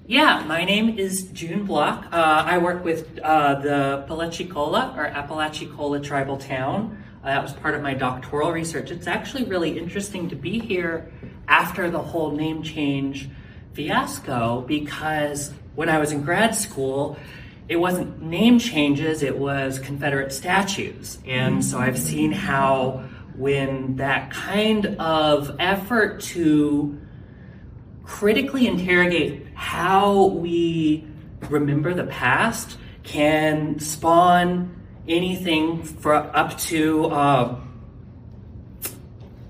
Yeah, my name is June Bloch. I work with the Apalachicola, or Apalachicola Tribal Town. That was part of my doctoral research. It's actually really interesting to be here after the whole name change fiasco, because when I was in grad school, it wasn't name changes, it was Confederate statues. And so I've seen how when that kind of effort to critically interrogate how we remember the past can spawn anything for up to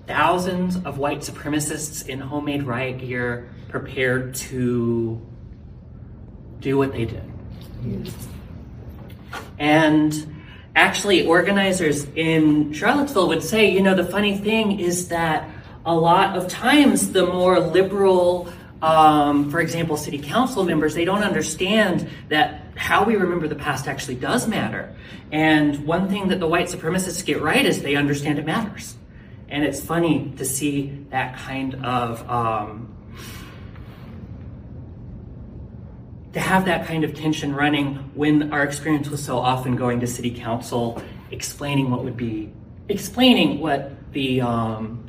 thousands of white supremacists in homemade riot gear prepared to do what they did. And actually, organizers in Charlottesville would say, you know, the funny thing is that a lot of times the more liberal, for example, city council members, they don't understand that how we remember the past actually does matter. And one thing that the white supremacists get right is they understand it matters. And it's funny to see that kind of, to have that kind of tension running when our experience was so often going to city council, explaining what the,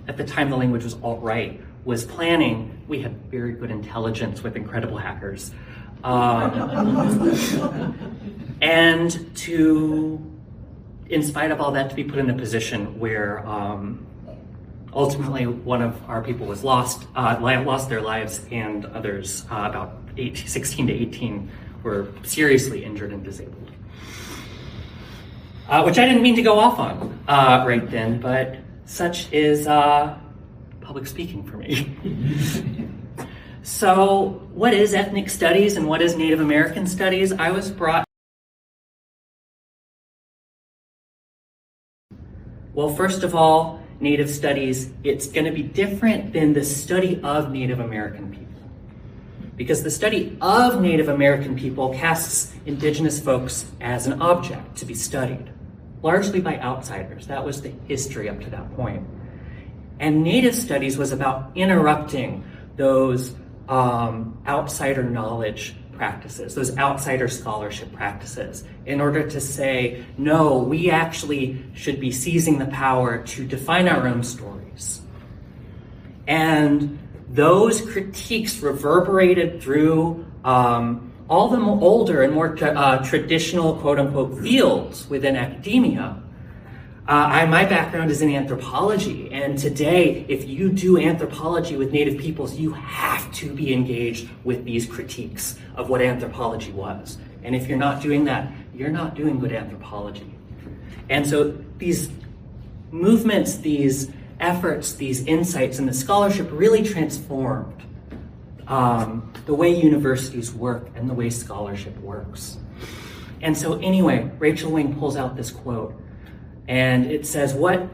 at the time the language was alt-right, was planning. We had very good intelligence with incredible hackers. And to, in spite of all that, to be put in a position where ultimately one of our people was lost their lives, and others, about 16 to 18, were seriously injured and disabled. Which I didn't mean to go off on right then, but such is public speaking for me. So what is ethnic studies and what is Native American studies? I was brought. Well, first of all, Native studies, it's going to be different than the study of Native American people. Because the study of Native American people casts Indigenous folks as an object to be studied, largely by outsiders. That was the history up to that point. And Native studies was about interrupting those outsider knowledge practices, those outsider scholarship practices, in order to say, no, we actually should be seizing the power to define our own stories. And those critiques reverberated through all the older and more traditional, quote unquote, fields within academia. My background is in anthropology, and today, if you do anthropology with Native peoples, you have to be engaged with these critiques of what anthropology was. And if you're not doing that, you're not doing good anthropology. And so these movements, these efforts, these insights, and the scholarship really transformed the way universities work and the way scholarship works. And so anyway, Rachel Wing pulls out this quote, and it says, what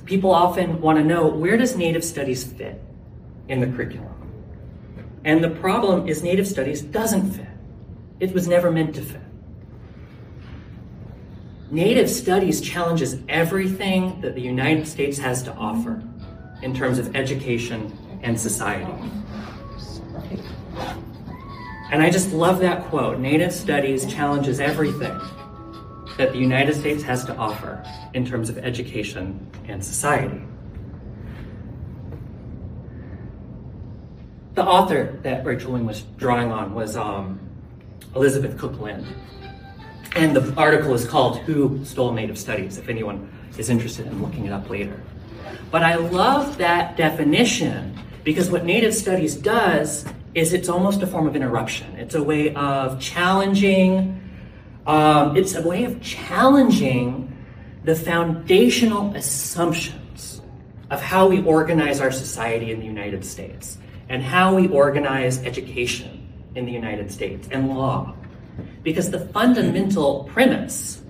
people often want to know, where does Native studies fit in the curriculum? And the problem is Native studies doesn't fit. It was never meant to fit. Native studies challenges everything that the United States has to offer in terms of education and society. And I just love that quote. Native studies challenges everything that the United States has to offer in terms of education and society. The author that Rachel Wing was drawing on was Elizabeth Cook Lind. And the article is called Who Stole Native Studies, if anyone is interested in looking it up later. But I love that definition, because what Native studies does is it's almost a form of interruption. It's a way of challenging the foundational assumptions of how we organize our society in the United States and how we organize education in the United States and law. Because the fundamental premise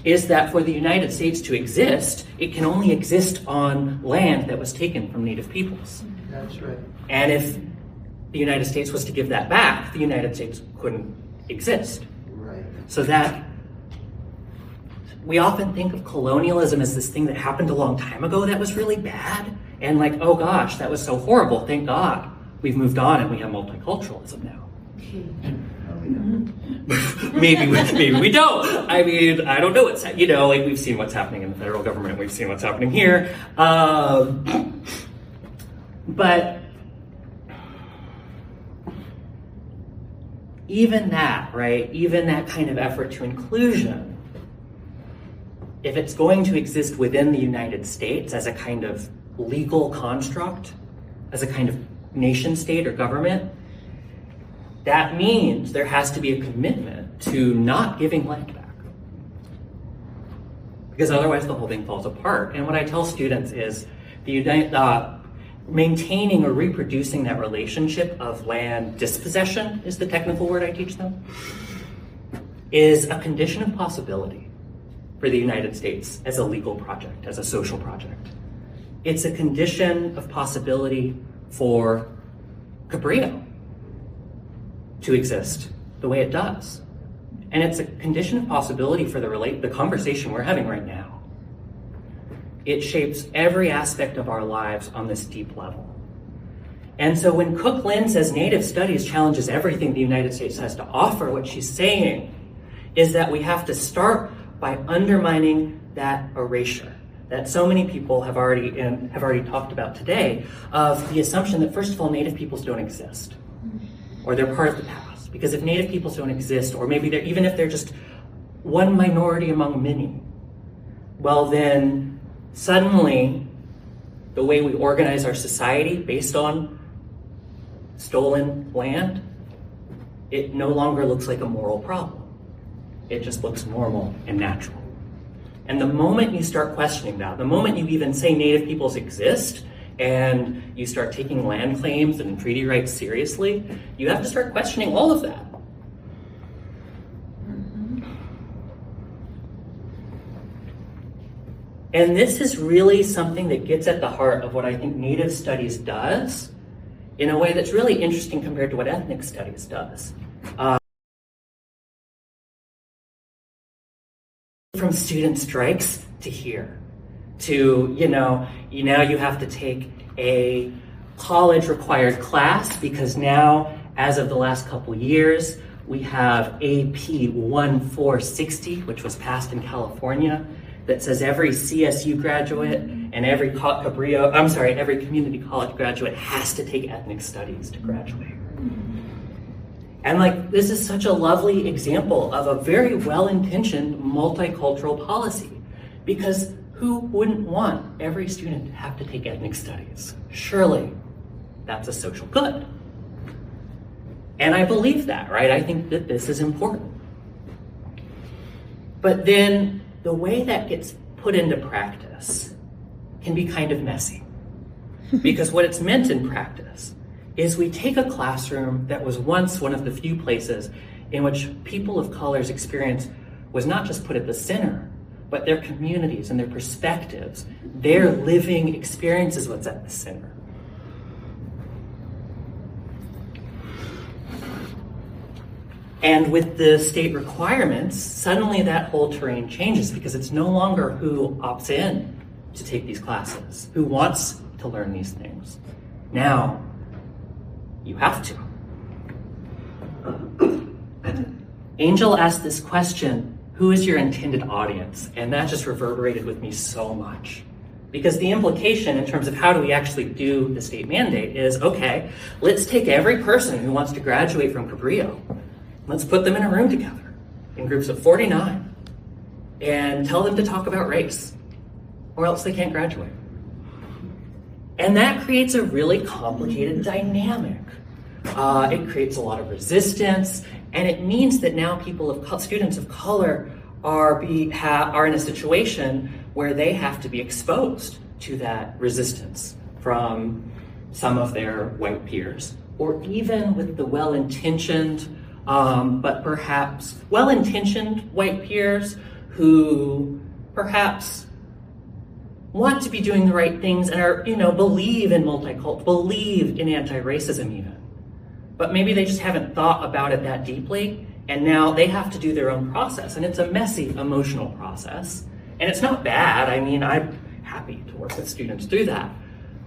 is that for the United States to exist, it can only exist on land that was taken from Native peoples. That's right. And if the United States was to give that back, the United States couldn't exist. Right. So that we often think of colonialism as this thing that happened a long time ago that was really bad, and like, oh gosh, that was so horrible, thank God we've moved on and we have multiculturalism now. maybe we don't. I mean, I don't know what's, like we've seen what's happening in the federal government, we've seen what's happening here. But even that, right? Even that kind of effort to inclusion, if it's going to exist within the United States as a kind of legal construct, as a kind of nation state or government, that means there has to be a commitment to not giving land back. Because otherwise the whole thing falls apart. And what I tell students is maintaining or reproducing that relationship of land dispossession, is the technical word I teach them, is a condition of possibility for the United States as a legal project, as a social project. It's a condition of possibility for Cabrillo to exist the way it does. And it's a condition of possibility for the conversation we're having right now. It shapes every aspect of our lives on this deep level. And so when Cook Lynn says Native Studies challenges everything the United States has to offer, what she's saying is that we have to start by undermining that erasure that so many people have already talked about today, of the assumption that, first of all, Native peoples don't exist, or they're part of the past. Because if Native peoples don't exist, or maybe even if they're just one minority among many, well then suddenly the way we organize our society based on stolen land, it no longer looks like a moral problem. It just looks normal and natural. And the moment you start questioning that, the moment you even say Native peoples exist, and you start taking land claims and treaty rights seriously, you have to start questioning all of that. And this is really something that gets at the heart of what I think Native Studies does in a way that's really interesting compared to what ethnic studies does. From student strikes to here, to, now you have to take a college required class because now, as of the last couple years, we have AP 1460, which was passed in California, that says every CSU graduate and every every community college graduate has to take ethnic studies to graduate. And this is such a lovely example of a very well-intentioned multicultural policy, because who wouldn't want every student to have to take ethnic studies? Surely that's a social good. And I believe that, right? I think that this is important. But then the way that gets put into practice can be kind of messy. Because what it's meant in practice is we take a classroom that was once one of the few places in which people of color's experience was not just put at the center, but their communities and their perspectives, their living experiences was at the center. And with the state requirements, suddenly that whole terrain changes, because it's no longer who opts in to take these classes, who wants to learn these things. Now, you have to. Angel asked this question, who is your intended audience? And that just reverberated with me so much. Because the implication in terms of how do we actually do the state mandate is, okay, let's take every person who wants to graduate from Cabrillo, let's put them in a room together in groups of 49 and tell them to talk about race, or else they can't graduate. And that creates a really complicated dynamic. It creates a lot of resistance, and it means that now students of color are in a situation where they have to be exposed to that resistance from some of their white peers, or even with the well-intentioned, but perhaps well-intentioned white peers who perhaps want to be doing the right things and are, believe in multicultural, believe in anti-racism even. But maybe they just haven't thought about it that deeply, and now they have to do their own process. And it's a messy, emotional process. And it's not bad. I mean, I'm happy to work with students through that.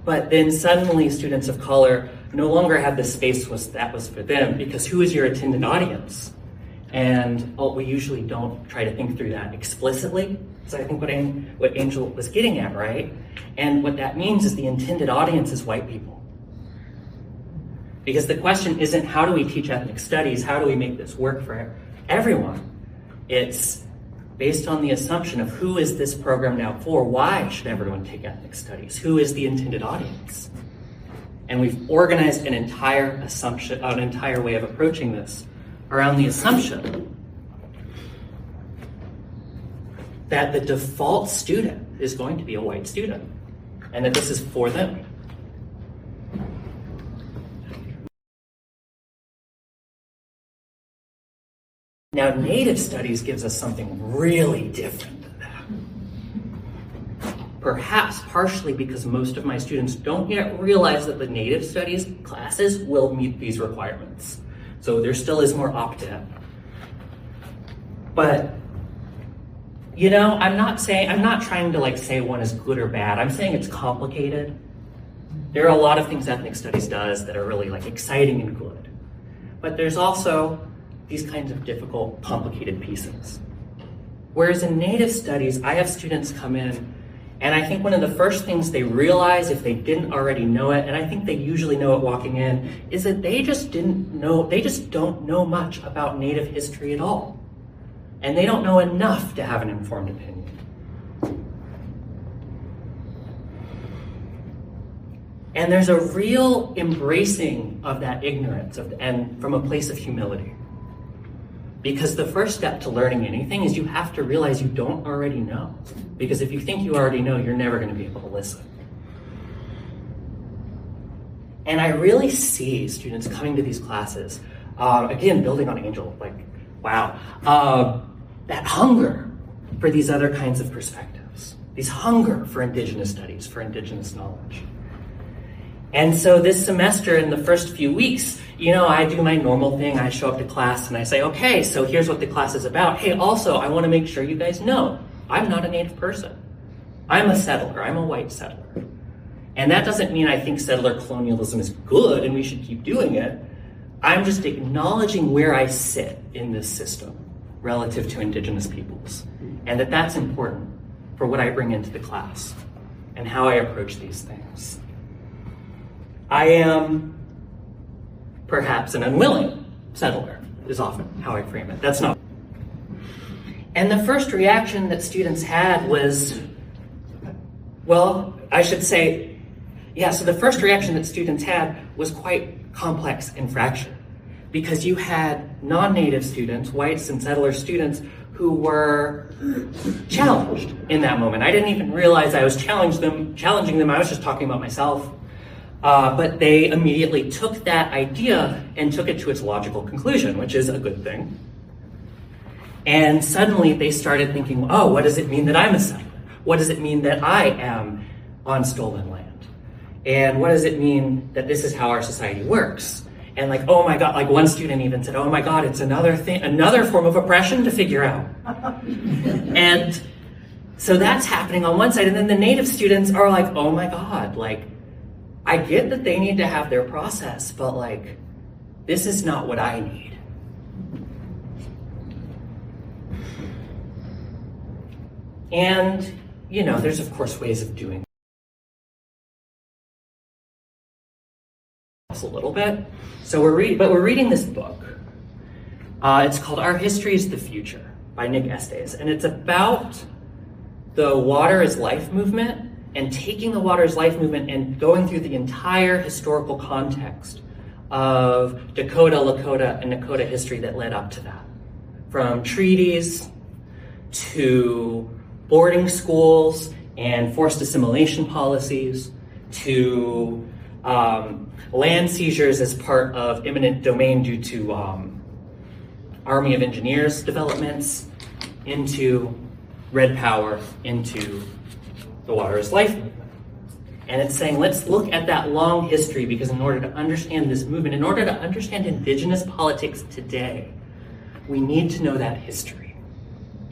But then suddenly students of color no longer had the space that was for them, because who is your attendant audience? And we usually don't try to think through that explicitly. So I think what Angel was getting at, right? And what that means is the intended audience is white people. Because the question isn't how do we teach ethnic studies, how do we make this work for everyone? It's based on the assumption of who is this program now for? Why should everyone take ethnic studies? Who is the intended audience? And we've organized an entire assumption, an entire way of approaching this around the assumption that the default student is going to be a white student, and that this is for them. Now, Native Studies gives us something really different than that. Perhaps partially because most of my students don't yet realize that the Native Studies classes will meet these requirements. So there still is more opt-in. But, you know, I'm not trying to say one is good or bad. I'm saying it's complicated. There are a lot of things ethnic studies does that are really exciting and good. But there's also these kinds of difficult, complicated pieces. Whereas in Native Studies, I have students come in, and I think one of the first things they realize, if they didn't already know it, and I think they usually know it walking in, is that they just don't know much about Native history at all. And they don't know enough to have an informed opinion. And there's a real embracing of that ignorance and from a place of humility. Because the first step to learning anything is you have to realize you don't already know. Because if you think you already know, you're never going to be able to listen. And I really see students coming to these classes, again, building on Angel, wow, that hunger for these other kinds of perspectives, this hunger for Indigenous studies, for Indigenous knowledge. And so this semester, in the first few weeks, I do my normal thing. I show up to class and I say, okay, so here's what the class is about. Hey, also, I want to make sure you guys know, I'm not a Native person. I'm a settler. I'm a white settler. And that doesn't mean I think settler colonialism is good and we should keep doing it. I'm just acknowledging where I sit in this system relative to Indigenous peoples, and that's important for what I bring into the class and how I approach these things. I am perhaps an unwilling settler, is often how I frame it. That's not. And the first reaction that students had was, well, I should say, so the first reaction that students had was quite complex and fractured, because you had non-Native students, whites and settler students, who were challenged in that moment. I didn't even realize I was challenging them. I was just talking about myself. But they immediately took that idea and took it to its logical conclusion, which is a good thing. And suddenly they started thinking, oh, what does it mean that I'm a settler? What does it mean that I am on stolen land? And what does it mean that this is how our society works? And oh my God, one student even said, oh my God, it's another form of oppression to figure out. And so that's happening on one side. And then the Native students are oh my God, I get that they need to have their process, but this is not what I need. And, there's of course ways of doing this a little bit. So we're reading this book. It's called Our History is the Future by Nick Estes, and it's about the Water is Life movement, and taking the Water is Life movement and going through the entire historical context of Dakota, Lakota, and Nakota history that led up to that. From treaties to boarding schools and forced assimilation policies to land seizures as part of eminent domain due to Army of Engineers developments, into Red Power, into the Water is Life movement. And it's saying, let's look at that long history, because in order to understand this movement, in order to understand Indigenous politics today, we need to know that history.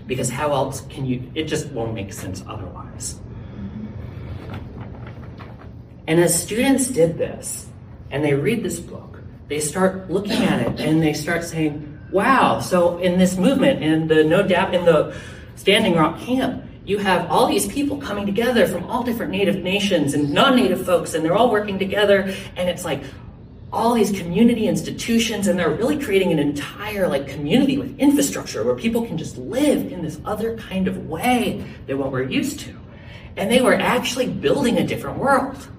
Because how else it just won't make sense otherwise. And as students did this, and they read this book, they start looking at it and they start saying, wow, so in this movement, in the Standing Rock camp, you have all these people coming together from all different Native nations and non-Native folks, and they're all working together, and it's like all these community institutions, and they're really creating an entire like community with infrastructure where people can just live in this other kind of way than what we're used to. And they were actually building a different world.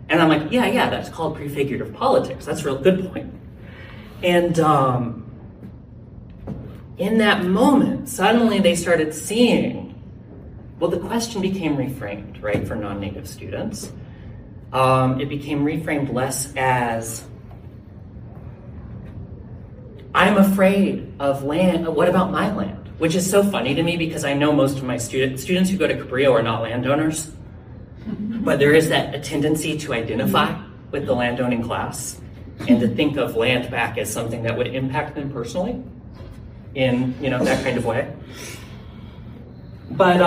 And I'm like, yeah, that's called prefigurative politics. That's a real good point. And in that moment, suddenly they started seeing, well, the question became reframed, right, for non-Native students. It became reframed less as, I'm afraid of land, what about my land? Which is so funny to me because I know most of my students who go to Cabrillo are not landowners, but there is a tendency to identify with the landowning class and to think of land back as something that would impact them personally in, that kind of way. But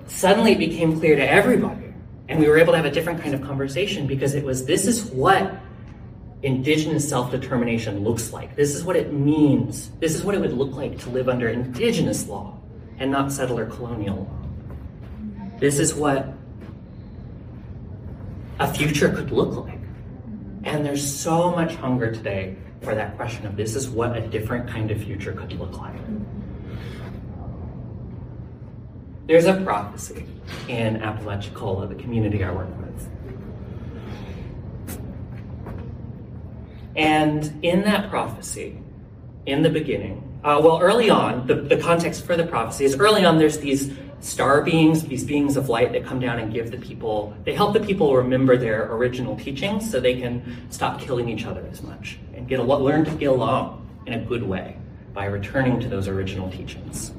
suddenly it became clear to everybody, and we were able to have a different kind of conversation because this is what Indigenous self-determination looks like. This is what it means. This is what it would look like to live under Indigenous law and not settler colonial law. This is what a future could look like. And there's so much hunger today for that question of this is what a different kind of future could look like. There's a prophecy in Apalachicola, the community I work with. And in that prophecy, in the beginning, early on, the context for the prophecy is early on there's these star beings, these beings of light that come down and they help the people remember their original teachings so they can stop killing each other as much and learn to get along in a good way by returning to those original teachings.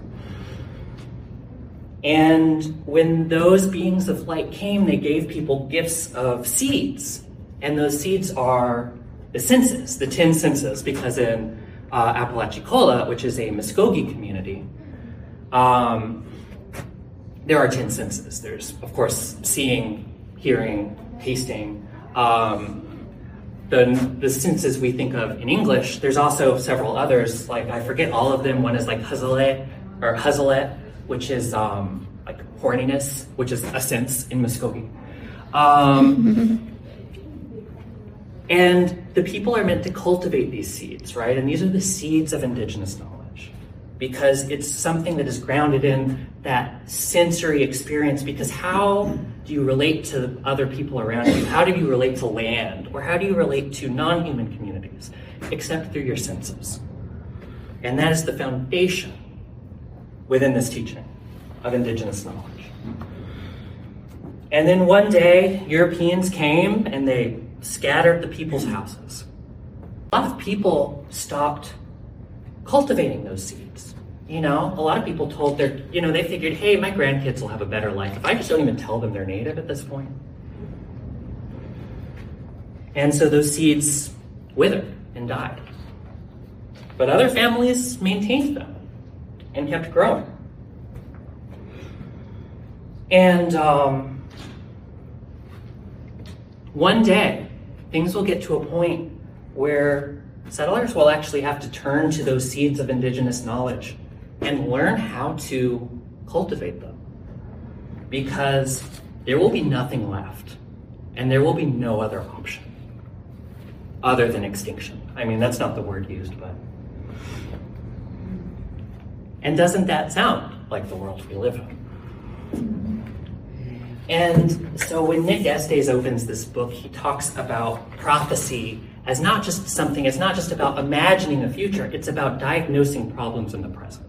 And when those beings of light came, they gave people gifts of seeds. And those seeds are the senses, the 10 senses, because in Apalachicola, which is a Muskogee community, there are 10 senses. There's, of course, seeing, hearing, tasting. The senses we think of in English, there's also several others, like I forget all of them. One is like Huzzlet, which is like horniness, which is a sense in Muskogee. And the people are meant to cultivate these seeds, right? And these are the seeds of Indigenous knowledge because it's something that is grounded in that sensory experience, because how do you relate to other people around you? How do you relate to land? Or how do you relate to non-human communities? Except through your senses. And that is the foundation within this teaching of Indigenous knowledge. And then one day, Europeans came and they scattered the people's houses. A lot of people stopped cultivating those seeds. A lot of people told they figured, hey, my grandkids will have a better life if I just don't even tell them they're Native at this point. And so those seeds withered and died. But other families maintained them and kept growing. And one day, things will get to a point where settlers will actually have to turn to those seeds of Indigenous knowledge and learn how to cultivate them. Because there will be nothing left, and there will be no other option other than extinction. I mean, that's not the word used, but... And doesn't that sound like the world we live in? And so when Nick Estes opens this book, he talks about prophecy as not just something, it's not just about imagining a future, it's about diagnosing problems in the present.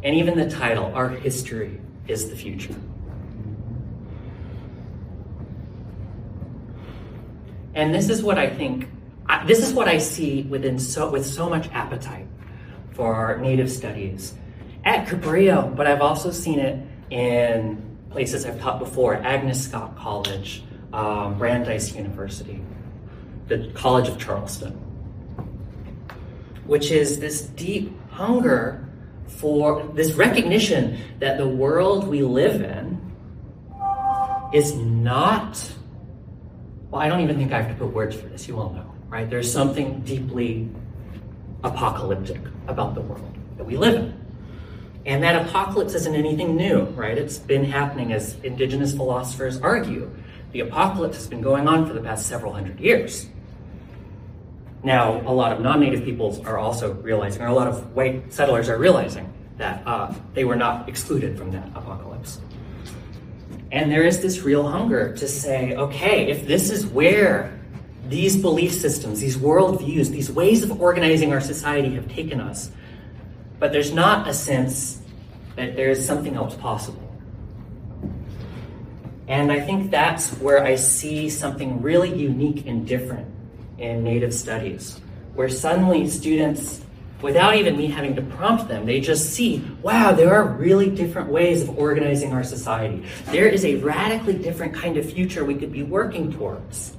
And even the title, Our History is the Future. And this is what I think, this is what I see with so much appetite for Native studies at Cabrillo, but I've also seen it in places I've taught before, Agnes Scott College, Brandeis University, the College of Charleston, which is this deep hunger for this recognition that the world we live in is not, well, I don't even think I have to put words for this, you all know, right? There's something deeply apocalyptic about the world that we live in. And that apocalypse isn't anything new, right? It's been happening, as Indigenous philosophers argue. The apocalypse has been going on for the past several hundred years. Now, a lot of non-Native peoples are also realizing, or a lot of white settlers are realizing that they were not excluded from that apocalypse. And there is this real hunger to say, okay, if this is where these belief systems, these worldviews, these ways of organizing our society have taken us, but there's not a sense that there's something else possible. And I think that's where I see something really unique and different in Native studies, where suddenly students, without even me having to prompt them, they just see, wow, there are really different ways of organizing our society. There is a radically different kind of future we could be working towards.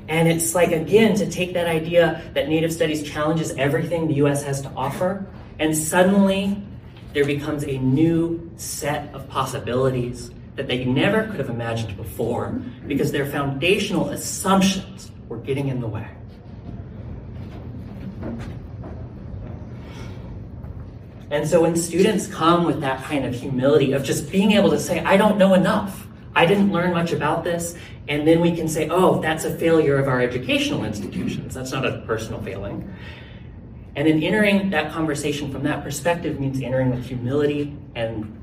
And it's like, again, to take that idea that Native studies challenges everything the US has to offer, and suddenly there becomes a new set of possibilities that they never could have imagined before because their foundational assumptions were getting in the way. And so when students come with that kind of humility of just being able to say, I don't know enough, I didn't learn much about this, and then we can say, oh, that's a failure of our educational institutions. That's not a personal failing. And then entering that conversation from that perspective means entering with humility and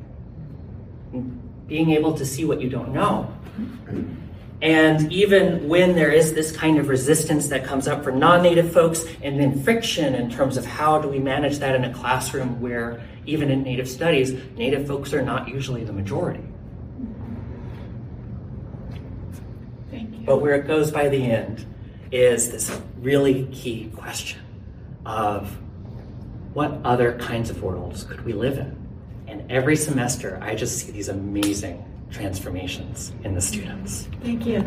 being able to see what you don't know. And even when there is this kind of resistance that comes up for non-Native folks, and then friction in terms of how do we manage that in a classroom where even in Native studies, Native folks are not usually the majority. Thank you. But where it goes by the end is this really key question of what other kinds of worlds could we live in? And every semester, I just see these amazing transformations in the students. Thank you.